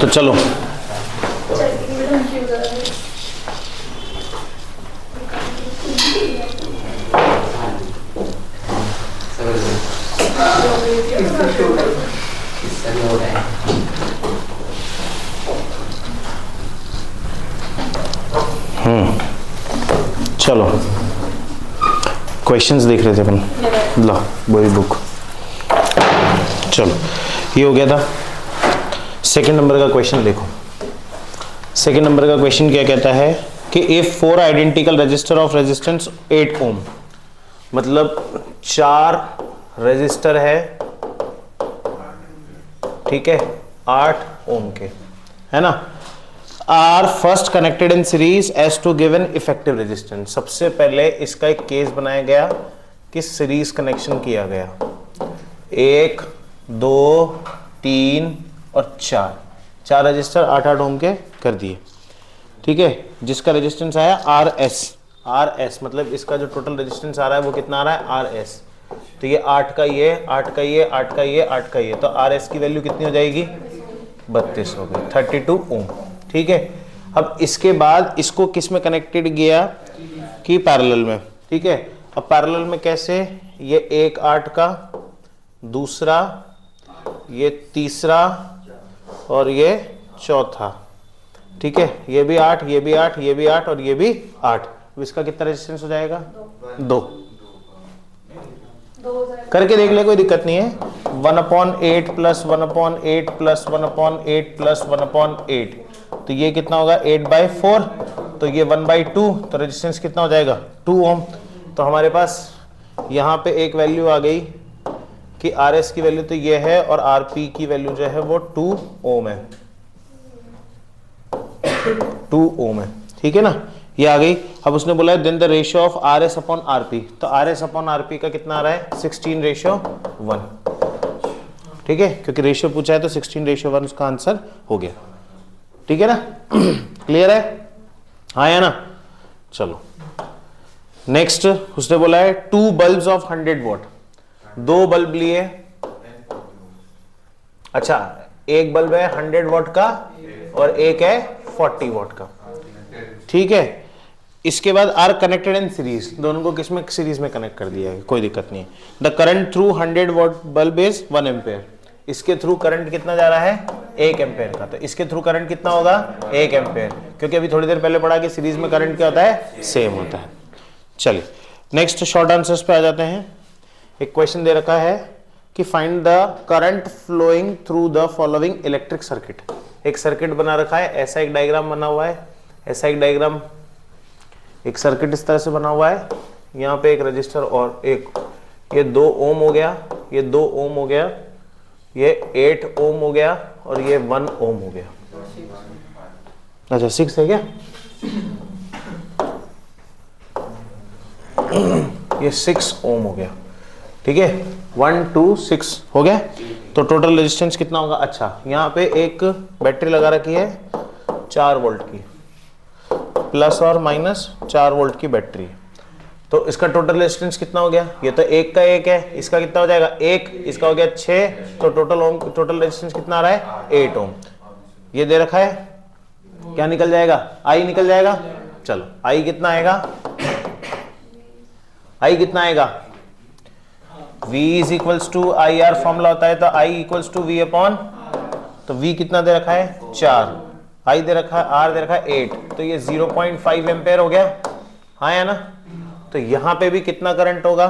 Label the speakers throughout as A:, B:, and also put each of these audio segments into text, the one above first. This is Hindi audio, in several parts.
A: तो चलो चलो क्वेश्चंस देख रहे थे अपन, ला वही बुक। चलो ये हो गया था। सेकंड नंबर का क्वेश्चन देखो। सेकंड नंबर का क्वेश्चन क्या कहता है कि if 4 identical register of resistance 8 ओम, मतलब 4 रजिस्टर है, ठीक है, 8 ओम के, है ना, are first connected in series as to given effective resistance. सबसे पहले इसका एक केस बनाया गया कि सीरीज कनेक्शन किया गया, 1 2 3 और 4 रजिस्टर 8 ओम के कर दिए, ठीक है, जिसका रेजिस्टेंस आया आर एस, मतलब इसका जो टोटल रेजिस्टेंस आ रहा है वो कितना आ रहा है, आर एस। तो ये 8 का ये, 8 का ये, 8 का ये, 8 का ये, तो आर एस की वैल्यू कितनी हो जाएगी, 32 हो गई, 32 ओम, ठीक है। अब इसके बाद इसको किस में कनेक्टेड गया कि पैरेलल में, ठीक है। अब पैरेलल में कैसे, ये एक 8 का, दूसरा, ये तीसरा और ये चौथा, ठीक है, ये भी 8, ये भी 8, ये भी 8 और ये भी 8। तो इसका कितना रेजिस्टेंस हो जाएगा, 2। करके देख ले, कोई दिक्कत नहीं है। 1/8 प्लस 1/8 प्लस 1/8 प्लस 1/8, तो ये कितना होगा 8/4, तो ये 1/2, तो रेजिस्टेंस कितना हो जाएगा 2 ओम। तो हमारे पास यहाँ पे एक वैल्यू आ गई कि आर एस की वैल्यू तो ये है और आर पी की वैल्यू जो है वो 2 ओम है, 2 ओम है, ठीक है ना, ये आ गई। अब उसने बोला है then the ratio of R S upon R P, तो R S upon R P का कितना आ रहा है 16:1, ठीक है, क्योंकि रेशियो पूछा है तो 16:1 उसका आंसर हो गया, ठीक है ना। क्लियर है, हाँ या ना। चलो नेक्स्ट उसने बोला है 2 बल्ब्स ऑफ 100 वॉट, 2 बल्ब लिए, अच्छा एक बल्ब है 100 वॉट का और एक है 40 वॉट का, ठीक है। इसके बाद आर कनेक्टेड इन सीरीज, दोनों को किसमें सीरीज में कनेक्ट कर दिया है, कोई दिक्कत नहीं है। The current through 100 what bulb is 1 ampere, इसके थ्रू करंट कितना जा रहा है 1 एम्पेयर का, तो इसके थ्रू करंट कितना होगा 1 एम्पेयर, क्योंकि अभी थोड़ी देर पहले पढ़ा कि सीरीज में करंट क्या होता है, सेम होता है। चलिए नेक्स्ट शॉर्ट आंसर्स पे आ जाते हैं। एक क्वेश्चन दे रखा है कि find the current flowing through the following electric circuit. एक सर्किट बना रखा है, ऐसा एक डायग्राम बना हुआ है, ऐसा एक डायग्राम, एक सर्किट इस तरह से बना हुआ है, यहाँ पे एक रजिस्टर और एक, ये 2 ओम हो गया, ये 2 ओम हो गया, ये 8 ओम हो गया और ये 1 ओम हो गया। अच्छा 6 है क्या, ये 6 ओम हो गया, ठीक है, 1 2 6 हो गया। तो टोटल रेजिस्टेंस कितना होगा, अच्छा यहाँ पे एक बैटरी लगा रखी है 4 वोल्ट की, प्लस और माइनस 4 वोल्ट की बैटरी, तो इसका टोटल रेजिस्टेंस कितना हो गया, ये तो 1 का 1 है, इसका कितना हो जाएगा 1, इसका हो गया 6, तो टोटल रेजिस्टेंस कितना आ रहा है 8 ओम। ये दे रखा है, क्या निकल जाएगा, आई निकल जाएगा। चलो आई कितना आएगा, आई कितना आएगा, V is equals to I R formula होता है, तो I equals to V upon, तो V कितना दे रखा है 4, I दे रखा है, R दे रखा है 8, तो ये 0.5 एम्पेयर हो गया, हाँ या ना। तो यहां पे भी कितना करंट होगा,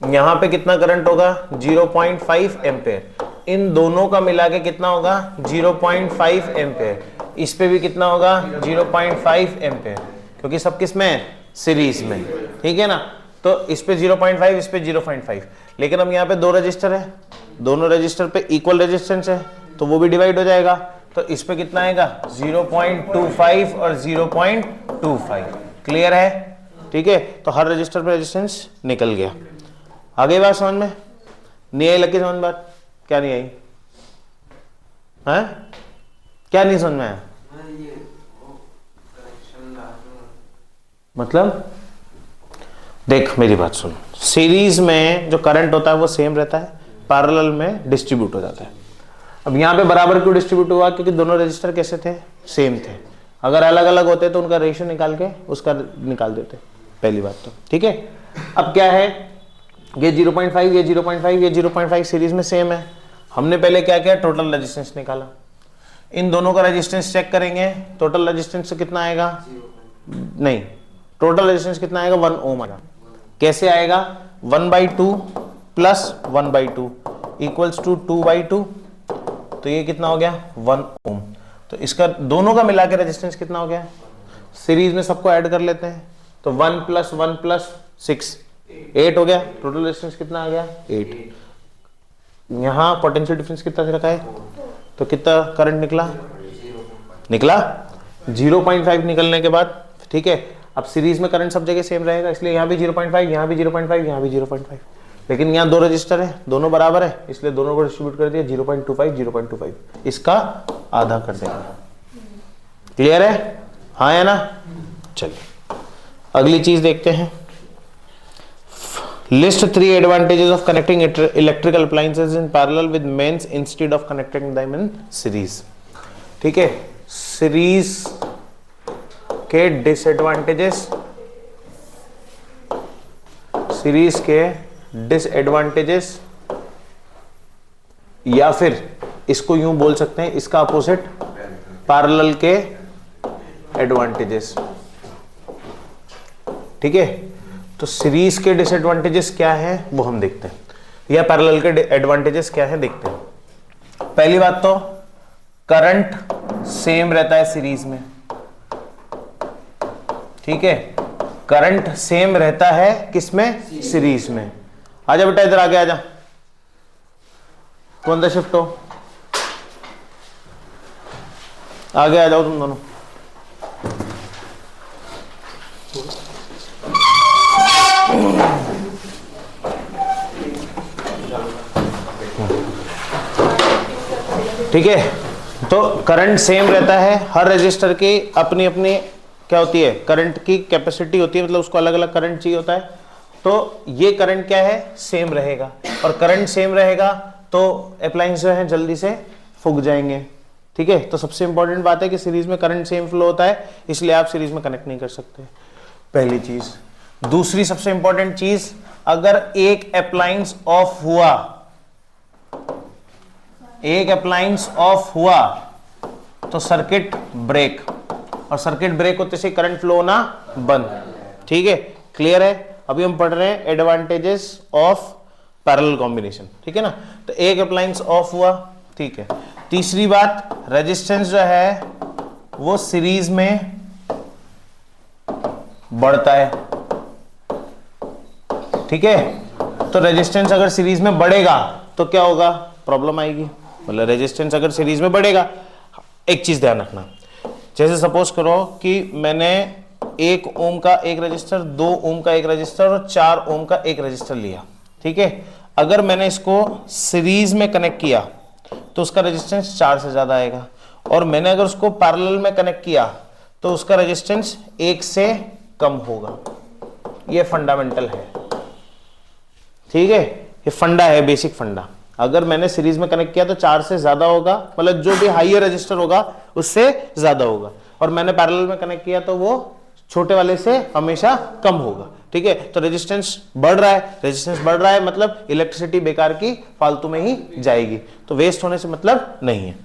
A: यहां पे कितना करंट होगा 0.5 एम्पेयर, इन दोनों का मिला के कितना होगा 0.5 एम्पेयर, इस पे भी कितना होगा 0.5 एम्पेयर, क्योंकि सब किस में है, सीरीज में, ठीक है ना। तो इस पे 0.5, इस पे 0.5, लेकिन हम यहाँ पे 2 रजिस्टर है, दोनों रजिस्टर पे इक्वल रेजिस्टेंस है, तो वो भी डिवाइड हो जाएगा, तो इस पे कितना आएगा 0.25 और 0.25। क्लियर है, ठीक है, तो हर रजिस्टर पे रेजिस्टेंस निकल गया। आगे बात समझ में नहीं आई, लगी समझ बात, क्या नहीं आई है, क्या नहीं समझ में आया, मतलब देख मेरी बात सुन, सीरीज में जो करंट होता है वो सेम रहता है, पैरेलल में डिस्ट्रीब्यूट हो जाता है। अब यहाँ पे बराबर क्यों डिस्ट्रीब्यूट हुआ? क्योंकि दोनों रजिस्टर कैसे थे? सेम थे। अगर अलग अलग होते तो उनका रेशियो निकाल के उसका निकाल देते, पहली बात तो, ठीक है। अब क्या है, ये 0.5 ये 0.5 ये 0.5 सीरीज में सेम है। हमने पहले क्या किया, टोटल रेजिस्टेंस निकाला। इन दोनों का रेजिस्टेंस चेक करेंगे, टोटल रेजिस्टेंस कितना आएगा? नहीं, टोटल रेजिस्टेंस कितना आएगा? 1 ओम आएगा। कैसे आएगा? 1/2 प्लस 1/2 इक्वल्स टू 2/2, तो ये कितना हो गया? 1 ओम। तो इसका दोनों का मिला के रेजिस्टेंस कितना हो गया? सीरीज में सबको ऐड कर लेते हैं, तो 1 + 1 + 6 8 हो गया। टोटल रेजिस्टेंस कितना आ गया? 8। यहां पोटेंशियल डिफरेंस कितना से रखा है, तो कितना करंट निकला? 0.5 निकलने के बाद, ठीक है। अब सीरीज में करंट सब जगह सेम रहेगा, इसलिए यहाँ भी 0.5, यहाँ भी 0.5, यहाँ भी 0.5। लेकिन यहाँ दो रजिस्टर है, दोनों बराबर है, इसलिए दोनों को डिस्ट्रीब्यूट कर दिया 0.25 0.25, इसका आधा कर देंगे। क्लियर है? हाँ है ना? चलिए अगली चीज देखते हैं। List 3 advantages of connecting electrical appliances in parallel with mains instead of connecting them in series. ठीक है, सीरीज के डिसएडवांटेजेस, सीरीज के डिसएडवांटेजेस, या फिर इसको यूं बोल सकते हैं, इसका अपोजिट पैरेलल के एडवांटेजेस। ठीक है, तो सीरीज के डिसएडवांटेजेस क्या है वो हम देखते हैं, या पैरेलल के एडवांटेजेस क्या है देखते हैं। पहली बात तो करंट सेम रहता है सीरीज में। ठीक है, करंट सेम रहता है किसमें? सीरीज में। आजा बेटा इधर आगे आजा, कौन सा शिफ्ट हो, आगे आ जाओ तुम दोनों। ठीक है, तो करंट सेम रहता है, हर रजिस्टर की अपनी अपनी क्या होती है, करंट की कैपेसिटी होती है, मतलब उसको अलग अलग करंट चाहिए होता है। तो ये करंट क्या है, सेम रहेगा, और करंट सेम रहेगा तो अप्लायंस जो है जल्दी से फूक जाएंगे। ठीक है, तो सबसे इंपॉर्टेंट बात है कि सीरीज में करंट सेम फ्लो होता है, इसलिए आप सीरीज में कनेक्ट नहीं कर सकते, पहली चीज। दूसरी सबसे इंपॉर्टेंट चीज, अगर एक अप्लायंस ऑफ हुआ, एक अप्लायंस ऑफ हुआ तो सर्किट ब्रेक, और सर्किट ब्रेक होते से करंट फ्लो होना बंद। ठीक है, क्लियर है? अभी हम पढ़ रहे हैं एडवांटेजेस ऑफ पैरेलल कॉम्बिनेशन। ठीक है ना, तो एक अप्लायंस ऑफ हुआ, ठीक है। तीसरी बात, रेजिस्टेंस जो है वो सीरीज में बढ़ता है। ठीक है, तो रेजिस्टेंस अगर सीरीज में बढ़ेगा तो क्या होगा, प्रॉब्लम आएगी। मतलब रेजिस्टेंस अगर सीरीज में बढ़ेगा, एक चीज ध्यान रखना, जैसे सपोज करो कि मैंने 1 ओम का एक रजिस्टर, 2 ओम का एक रजिस्टर और 4 ओम का एक रजिस्टर लिया। ठीक है, अगर मैंने इसको सीरीज में कनेक्ट किया तो उसका रेजिस्टेंस 4 से ज्यादा आएगा, और मैंने अगर उसको पैरेलल में कनेक्ट किया तो उसका रेजिस्टेंस 1 से कम होगा। ये फंडामेंटल है। ठीक है, ये फंडा है, बेसिक फंडा। अगर मैंने सीरीज में कनेक्ट किया तो 4 से ज्यादा होगा, मतलब जो भी हाईयर रजिस्टर होगा उससे ज्यादा होगा, और मैंने पैरेलल में कनेक्ट किया तो वो छोटे वाले से हमेशा कम होगा। ठीक है, तो रेजिस्टेंस बढ़ रहा है, रेजिस्टेंस बढ़ रहा है मतलब इलेक्ट्रिसिटी बेकार की फालतू में ही जाएगी, तो वेस्ट होने से मतलब नहीं है।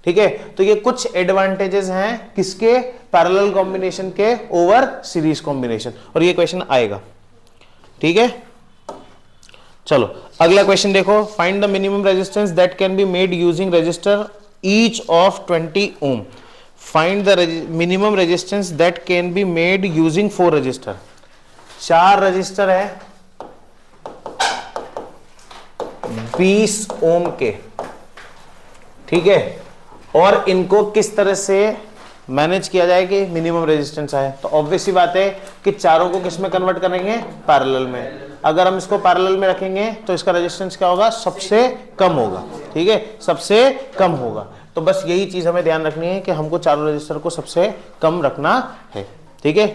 A: ठीक है, तो ये कुछ एडवांटेजेस हैं किसके, पैरेलल कॉम्बिनेशन के ओवर सीरीज कॉम्बिनेशन, और ये क्वेश्चन आएगा। ठीक है, चलो अगला क्वेश्चन देखो। Find the minimum resistance that can be made using resistor each of 20 ohm. Find the minimum resistance that can be made using 4 resistor. 4 resistor है 20 ओम के। ठीक है, और इनको किस तरह से मैनेज किया जाए कि मिनिमम रेजिस्टेंस आए, तो ऑब्वियस ही बात है कि चारों को किस में कन्वर्ट करेंगे, पैरेलल में। अगर हम इसको पैरेलल में रखेंगे तो इसका रेजिस्टेंस क्या होगा, सबसे कम होगा। ठीक है, सबसे कम होगा। तो बस यही चीज हमें ध्यान रखनी है कि हमको चारों रजिस्टर को सबसे कम रखना है। ठीक है,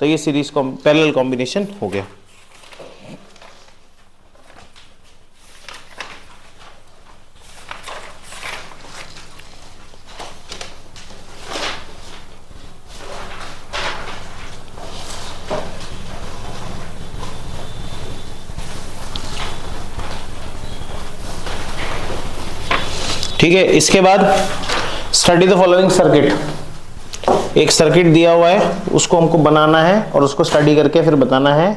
A: तो ये सीरीज पैरेलल कॉम्बिनेशन हो गया। ठीक है, इसके बाद स्टडी द फॉलोइंग सर्किट। एक सर्किट दिया हुआ है, उसको हमको बनाना है और उसको स्टडी करके फिर बताना है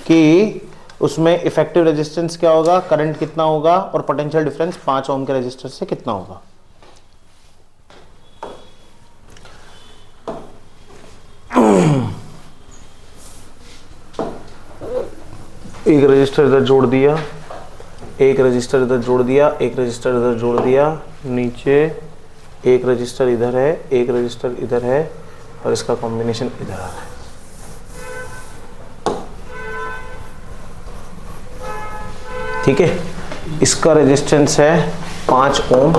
A: कि उसमें इफेक्टिव रेजिस्टेंस क्या होगा, करंट कितना होगा और पोटेंशियल डिफरेंस 5 ओम के रेजिस्टर से कितना होगा। एक रजिस्टर इधर जोड़ दिया, एक रजिस्टर इधर जोड़ दिया, एक रजिस्टर इधर जोड़ दिया, नीचे एक रजिस्टर इधर है, एक रजिस्टर इधर है और इसका कॉम्बिनेशन इधर आ रहा है। ठीक है, इसका रेजिस्टेंस है 5 ओम,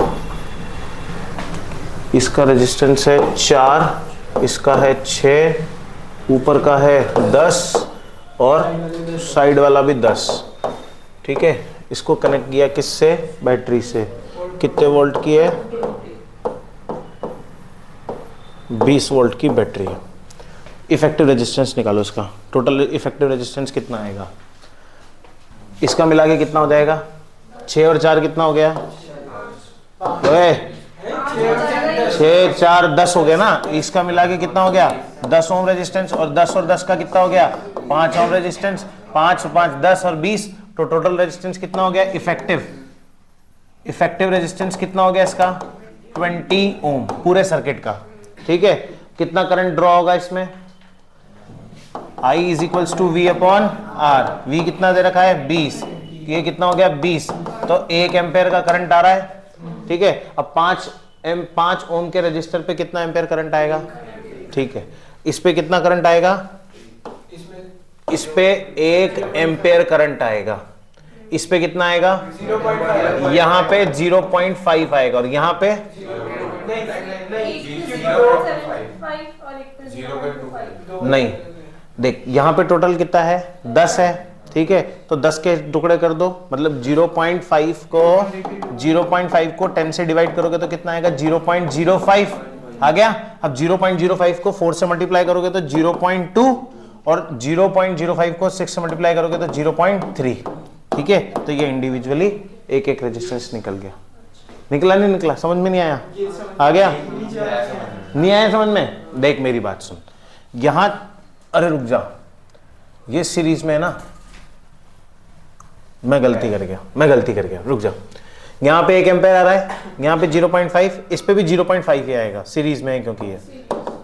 A: इसका रेजिस्टेंस है 4, इसका है 6, ऊपर का है 10 और साइड वाला भी 10। ठीक है, इसको कनेक्ट किया किससे, बैटरी से। कितने वोल्ट की है, 20 वोल्ट की बैटरी है। इफेक्टिव रेजिस्टेंस निकालो इसका, टोटल इफेक्टिव रेजिस्टेंस कितना आएगा, इसका मिला के कितना हो जाएगा, 6 और 4 कितना हो गया, 6 4 10 हो गया ना। इसका मिला के कितना हो गया, 10 ओम रेजिस्टेंस और 10 का कितना हो गया, 5 ओम रेजिस्टेंस, 5 5 10 और 20, तो टोटल रेजिस्टेंस कितना हो गया, इफेक्टिव रेजिस्टेंस कितना हो गया इसका, 20 ओम पूरे सर्किट का। ठीक है, कितना करंट ड्रॉ होगा इसमें, I is equals to V upon R. V कितना दे रखा है, 20, ये कितना हो गया 20, तो 1 एम्पेयर का करंट आ रहा है। ठीक है, अब 5 ओम के रजिस्टर पे कितना एम्पेयर करंट आएगा। ठीक है, इस पे कितना करंट आएगा, इस पे 1 एम्पेयर करंट आएगा। इस पे कितना आएगा, यहाँ पे 0.5 आएगा और यहाँ पे नहीं, देख यहाँ पे टोटल कितना है, 10 है। ठीक है, तो 10 के टुकड़े कर दो, मतलब 0.5 को 10 से डिवाइड करोगे तो कितना आएगा, 0.05 आ गया। अब 0.05 को 4 से मल्टीप्लाई करोगे तो 0.2 और 0.05 को 6 से मल्टीप्लाई करोगे तो 0.3। ठीक है, तो ये इंडिविजुअली एक एक रेजिस्टेंस निकल गया। निकला नहीं निकला, समझ में नहीं आया, आ गया नहीं आया समझ में। देख मेरी बात सुन, यहां अरे रुक जा, ये सीरीज में है ना, मैं गलती कर गया, रुक जा। यहाँ पे 1 एम्पेयर आ रहा है, यहाँ पे 0.5, इस पे भी 0.5 ही आएगा, सीरीज में है क्योंकि ये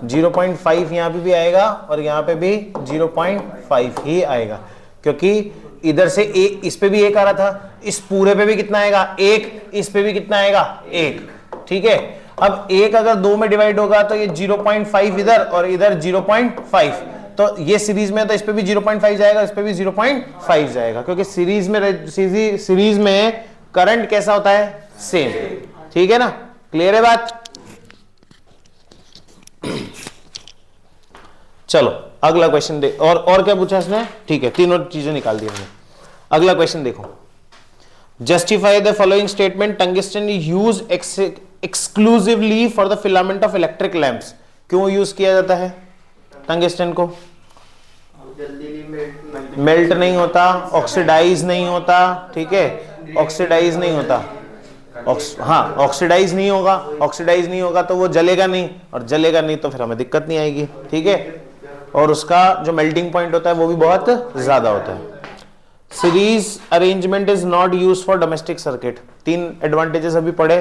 A: 0.5 यहाँ पे भी आएगा और यहाँ पे भी 0.5 ही आएगा, क्योंकि इधर से एक, इस पे भी 1 आ रहा था, इस पूरे पे भी कितना आएगा 1, इस पे भी कितना आएगा 1। ठीक है, अब 1 अगर 2 में डिवाइड होगा तो ये 0.5 इधर और इधर 0.5, तो ये सीरीज में, तो इस पे भी 0.5 जाएगा, इस पे भी 0.5 जाएगा, क्योंकि सीरीज में करंट कैसा होता है, सेम। ठीक है ना, क्लियर है बात। चलो अगला क्वेश्चन देख, और क्या पूछा इसने। ठीक है, तीनों चीजें निकाल दी हमने। अगला क्वेश्चन देखो, justify the following statement, tungsten use exclusively for the filament of electric lamps. क्यों यूज किया जाता है टंगस्टन को, मेल्ट नहीं होता, ऑक्सीडाइज नहीं होता। ठीक है, ऑक्सीडाइज नहीं होता, हाँ ऑक्सीडाइज नहीं होगा तो वो जलेगा नहीं, और जलेगा नहीं तो फिर हमें दिक्कत नहीं आएगी। ठीक है, और उसका जो मेल्टिंग पॉइंट होता है वो भी बहुत ज्यादा होता है। Series arrangement is not use for domestic circuit. 3 advantages अभी पढ़े।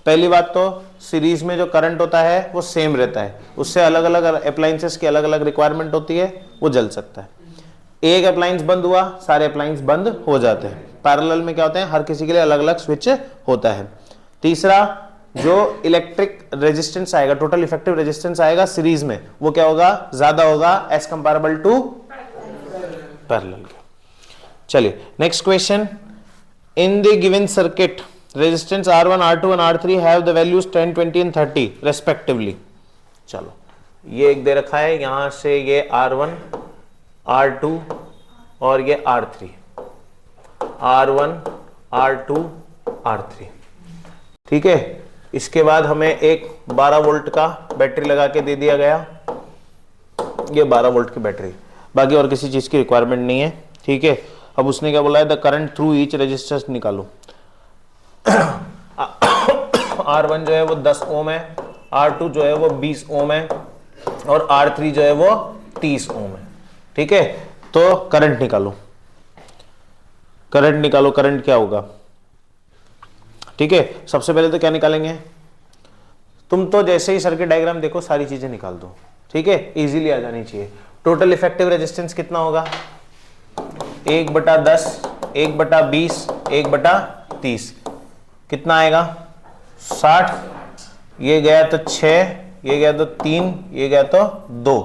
A: पहली बात तो सीरीज में जो करंट होता है वो सेम रहता है, उससे अलग अलग अप्लायंसेस की अलग अलग रिक्वायरमेंट होती है, वो जल सकता है। एक अप्लायंस बंद हुआ, सारे अप्लायंस बंद हो जाते हैं। पैरेलल में क्या होते हैं, हर किसी के लिए अलग अलग स्विच होता है। तीसरा, जो इलेक्ट्रिक रेजिस्टेंस आएगा, टोटल इफेक्टिव रेजिस्टेंस आएगा सीरीज में, वो क्या होगा, ज्यादा होगा एज कंपेरेबल टू पैरेलल। चलिए next question, in the given circuit resistance R1, R2 and R3 have the values 10, 20 and 30 respectively। चलो ये एक दे रखा है, यहां से ये R1, R2 और ये R3, R1, R2, R3। ठीक है, इसके बाद हमें एक 12 वोल्ट का बैटरी लगा के दे दिया गया, ये 12 वोल्ट की बैटरी, बाकी और किसी चीज की रिक्वायरमेंट नहीं है। ठीक है, अब उसने क्या बोला है, the current through each resistance निकालो। R1 जो है वो 10 ओम है, R2 जो है वो 20 ओम है और R3 जो है वो 30 ओम है। ठीक है, तो करंट निकालो, करंट निकालो, करंट क्या होगा। ठीक है, सबसे पहले तो क्या निकालेंगे, तुम तो जैसे ही सर्किट डायग्राम देखो सारी चीजें निकाल दो। ठीक है, इजीली आ जानी चाहिए। टोटल इफेक्टिव रेजिस्टेंस कितना होगा, 1/10, 1/20, 1/30, कितना आएगा 60, ये गया तो 6, ये गया तो 3, ये गया तो 2,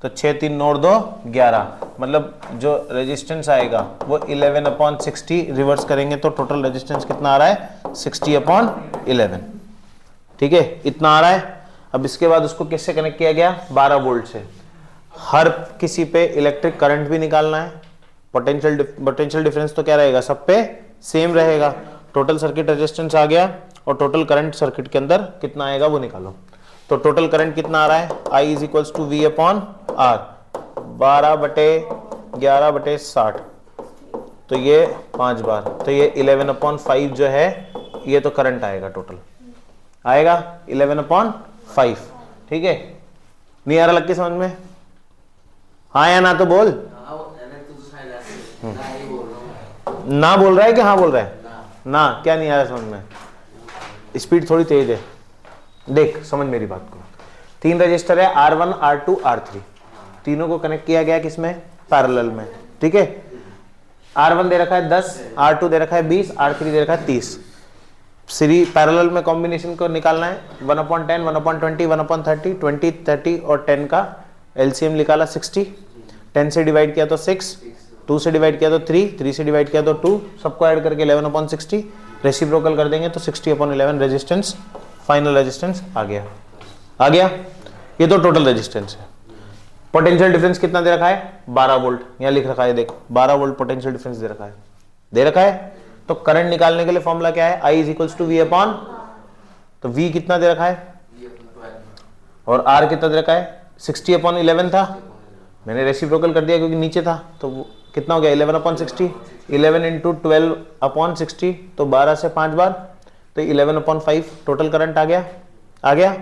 A: तो 6 3 9 2 11, मतलब जो रेजिस्टेंस आएगा वो 11/60, रिवर्स करेंगे तो टोटल रेजिस्टेंस कितना आ रहा है 60/11। ठीक है, इतना आ रहा है। अब इसके बाद उसको किससे कनेक्ट किया गया, 12 वोल्ट से। हर किसी पे इलेक्ट्रिक करंट भी निकालना है, पोटेंशियल डिफरेंस तो क्या रहेगा, सब पे सेम रहेगा। टोटल सर्किट रेजिस्टेंस आ गया और टोटल करंट सर्किट के अंदर कितना आएगा वो निकालो। तो टोटल करंट कितना आ रहा है, I = V/R, 12/11/60, तो ये 5 बार, तो ये 11/5 जो है ये तो करंट आएगा, टोटल आएगा 11/5। ठीक है, नहीं आ रहा लग के समझ में, हाँ या ना तो बोल, ना बोल रहा है कि हाँ बोल रहा है, ना क्या नहीं आ रहा समझ में, स्पीड थोड़ी तेज है। देख समझ मेरी बात को, 3 रजिस्टर है R1 R2 R3, तीनों को कनेक्ट किया गया किसमें, पैरेलल में। ठीक है, R1 दे रखा है 10, R2 दे रखा है 20, R3 दे रखा है 30। सीरीज पैरेलल में कॉम्बिनेशन को निकालना है, 1/10, 1/20, 1/30, 20 30 और 10 का एलसीएम निकाला 60, 10 से डिवाइड किया तो 6, 2 से डिवाइड किया तो 3, 3 से डिवाइड किया तो 2, सबको ऐड करके 11/60, रेसिप्रोकल कर देंगे तो 60/11 रेजिस्टेंस, फाइनल रेजिस्टेंस आ गया, आ गया। ये तो टोटल रेजिस्टेंस है। पोटेंशियल डिफरेंस कितना दे रखा है, 12 वोल्ट, यहाँ लिख रखा है देख, 12 वोल्ट पोटेंशियल डिफरेंस दे रखा है, दे रखा है। तो करंट निकालने के लिए फॉर्मूला क्या है, I = V/, तो V कितना दे रखा है और R कितना दे रखा है, 60/11 था, मैंने रेसिप्रोकल कर दिया क्योंकि नीचे था, तो वो कितना हो गया 11/60, 11 × 12/60, तो 12 से 5 बार, तो 11/5 टोटल करंट आ गया, आ गया।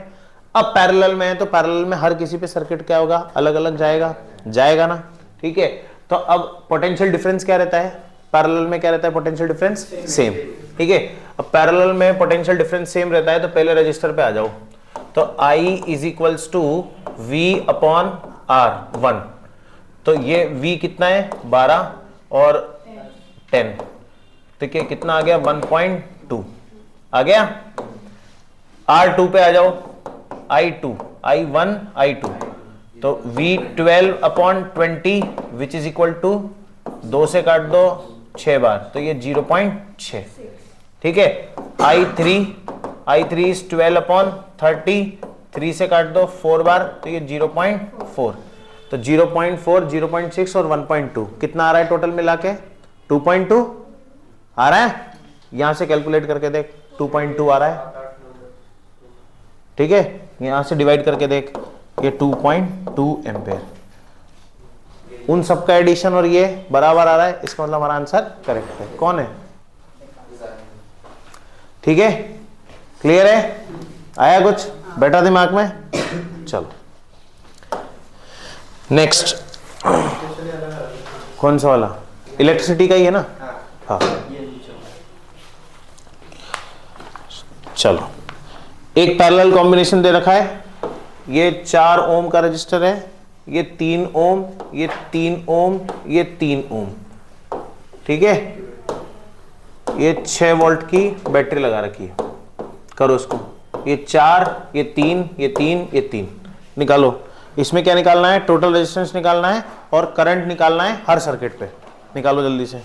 A: अब पैरेलल में है तो पैरेलल में हर किसी पे सर्किट क्या होगा, अलग अलग जाएगा, जाएगा ना। ठीक है, तो अब पोटेंशियल डिफरेंस क्या रहता है, पैरेलल में क्या रहता है, पोटेंशियल डिफरेंस सेम। ठीक है, अब पैरेलल में पोटेंशियल डिफरेंस सेम रहता है तो पहले रजिस्टर पे आ जाओ, तो I = V/R1, तो ये V कितना है 12 और 10, ठीक है, कितना आ गया 1.2 आ गया। R2 पे आ जाओ, I2 I1 I2, तो V12/20 which is equal to 2 से काट दो 6 बार, तो ये 0.6। ठीक है, I3 इज 12/30, 3 से काट दो 4 बार, तो ये 0.4, तो 0.4 0.6 और 1.2 कितना आ रहा है टोटल मिला के, 2.2 आ रहा है। यहां से कैलकुलेट करके देख, 2.2 आ रहा है। ठीक है, यहां से डिवाइड करके देख, ये 2.2 एम्पेयर, उन सबका एडिशन और ये बराबर आ रहा है, इसका मतलब हमारा आंसर करेक्ट है। कौन है, ठीक है, क्लियर है, आया कुछ बैठा दिमाग में। चलो नेक्स्ट, कौन सा वाला, इलेक्ट्रिसिटी का ही है ना, हाँ। चलो, एक पैरेलल कॉम्बिनेशन दे रखा है, ये 4 ओम का रजिस्टर है, ये 3 ओम, ये 3 ओम, ये 3 ओम। ठीक है, ये 6 वोल्ट की बैटरी लगा रखी है, करो इसको, ये 4, ये 3, ये 3, ये 3 निकालो। इसमें क्या निकालना है, टोटल रेजिस्टेंस निकालना है और करंट निकालना है हर सर्किट पे, निकालो जल्दी से।